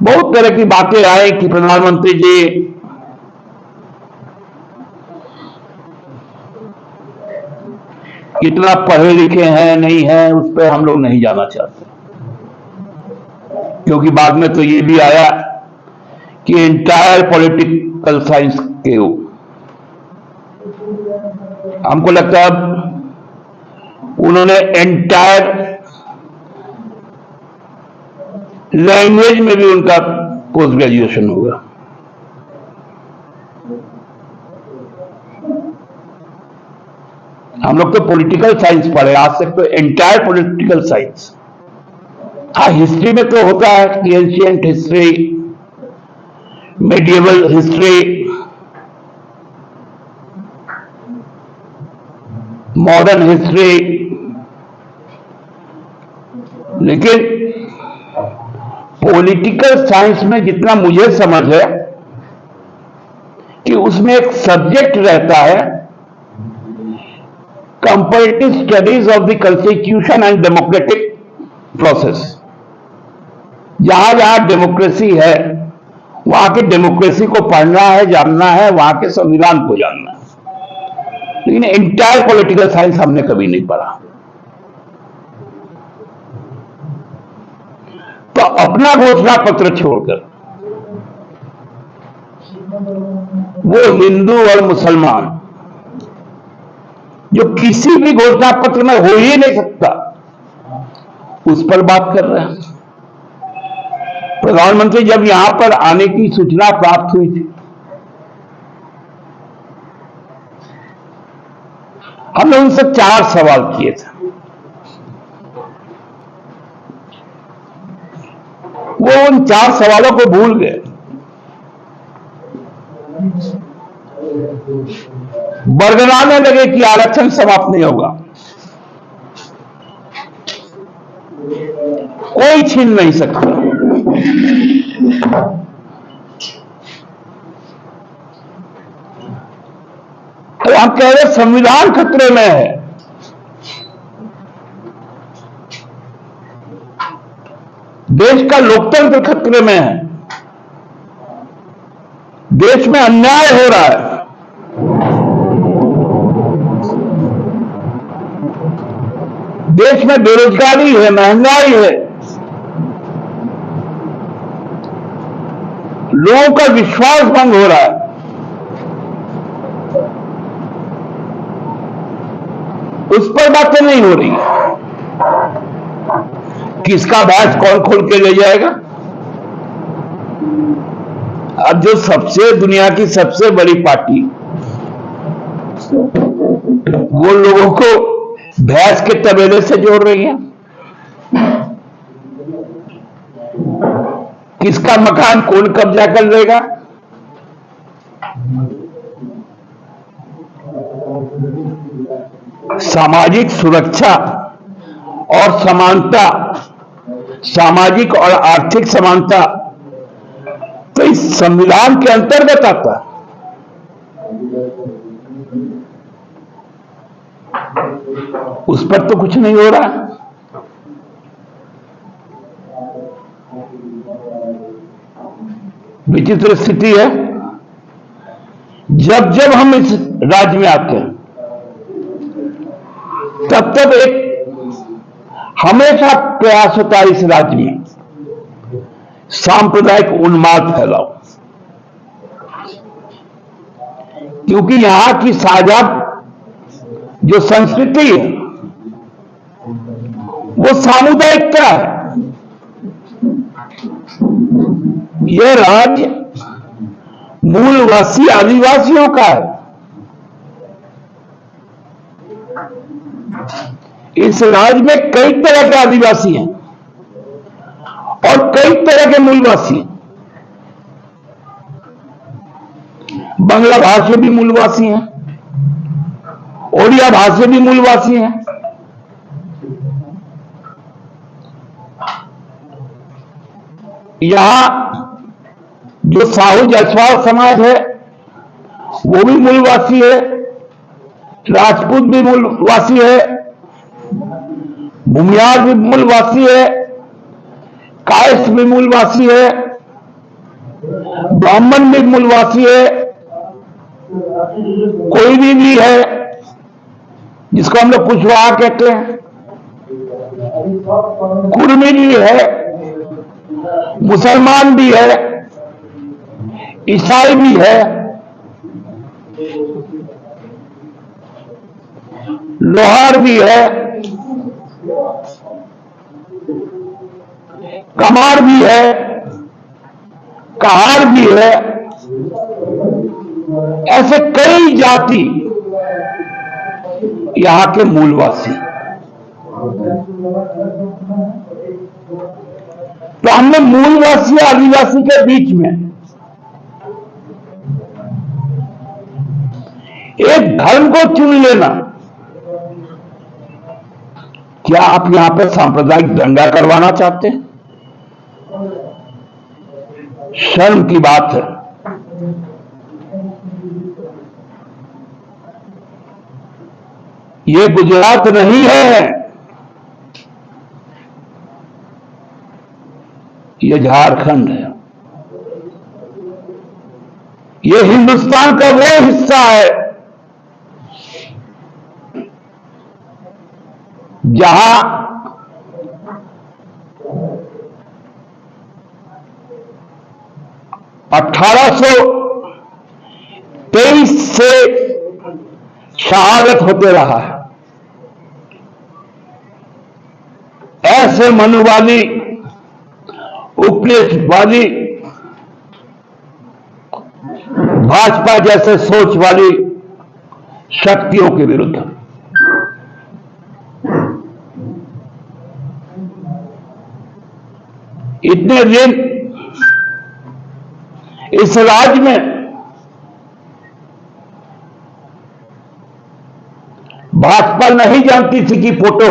बहुत तरह की बातें आई कि प्रधानमंत्री जी कितना पढ़े लिखे हैं नहीं है, उस पर हम लोग नहीं जाना चाहते, क्योंकि बाद में तो ये भी आया कि एंटायर पॉलिटिकल साइंस के हमको लगता है उन्होंने एंटायर लैंग्वेज में भी उनका पोस्ट ग्रेजुएशन होगा। हम लोग तो पॉलिटिकल साइंस पढ़े, आज तक तो एंटायर पॉलिटिकल साइंस। हाँ, हिस्ट्री में तो होता है कि ancient history, medieval history, modern history, लेकिन पॉलिटिकल साइंस में जितना मुझे समझ है कि उसमें एक सब्जेक्ट रहता है comparative studies of the constitution and democratic process. जहां जहां डेमोक्रेसी है वहां के डेमोक्रेसी को पढ़ना है, जानना है, वहां के संविधान को जानना है, लेकिन एंटायर पॉलिटिकल साइंस हमने कभी नहीं पढ़ा। तो अपना घोषणा पत्र छोड़कर वो हिंदू और मुसलमान जो किसी भी घोषणा पत्र में हो ही नहीं सकता, उस पर बात कर रहे हैं। प्रधानमंत्री जब यहां पर आने की सूचना प्राप्त हुई थी, हमने उनसे 4 सवाल किए थे। वो उन 4 सवालों को भूल गए। बरगलाने लगे कि आरक्षण समाप्त नहीं होगा, कोई छीन नहीं सकता। तो हम कह रहे संविधान खतरे में है। देश का लोकतंत्र खतरे में है। देश में अन्याय हो रहा है। देश में बेरोजगारी है, महंगाई है, लोगों का विश्वास भंग हो रहा है। उस पर बातें नहीं हो रही। किसका भैंस कौन खोल के ले जाएगा? अब जो सबसे दुनिया की सबसे बड़ी पार्टी वो लोगों को भैंस के तबेले से जोड़ रही है। किसका मकान कौन कब्जा कर लेगा? सामाजिक सुरक्षा और समानता, सामाजिक और आर्थिक समानता तो इस संविधान के अंतर्गत आता है। उस पर तो कुछ नहीं हो रहा। विचित्र स्थिति है। जब जब हम इस राज्य में आते हैं तब तब एक हमेशा प्रयास होता है इस राज्य में सांप्रदायिक उन्माद फैलाओ, क्योंकि यहां की साझा जो संस्कृति है वो सामुदायिकता है। यह राज्य मूलवासी आदिवासियों का है। इस राज्य में कई तरह के आदिवासी हैं और कई तरह के मूलवासी हैं। बांग्ला भाषी भी मूलवासी हैं, ओडिया भाषी भी मूलवासी हैं। यहां जो साहू जायसवाल समाज है वो भी मूलवासी है, राजपूत भी मूलवासी है, भूमियार भी मूलवासी है, कायस्थ भी मूलवासी है, ब्राह्मण भी मूलवासी है, कोई भी है जिसको हम लोग कुशवाहा कहते हैं, कुर्मी भी है, मुसलमान भी है, ईसाई भी है, लोहार भी है, कमार भी है, कहार भी है। ऐसे कई जाति यहां के मूलवासी। तो हमने मूलवासी और आदिवासी के बीच में एक धर्म को चुन लेना, क्या आप यहां पर सांप्रदायिक दंगा करवाना चाहते हैं? शर्म की बात है। ये गुजरात नहीं है, ये झारखंड है। ये हिंदुस्तान का वो हिस्सा है जहां (1823) से शहादत होते रहा है। ऐसे मनुवादी, उपनिवेशवादी, भाजपा जैसे सोच वाली शक्तियों के विरुद्ध इतने दिन इस राज्य में भाजपा नहीं जानती थी कि फोटो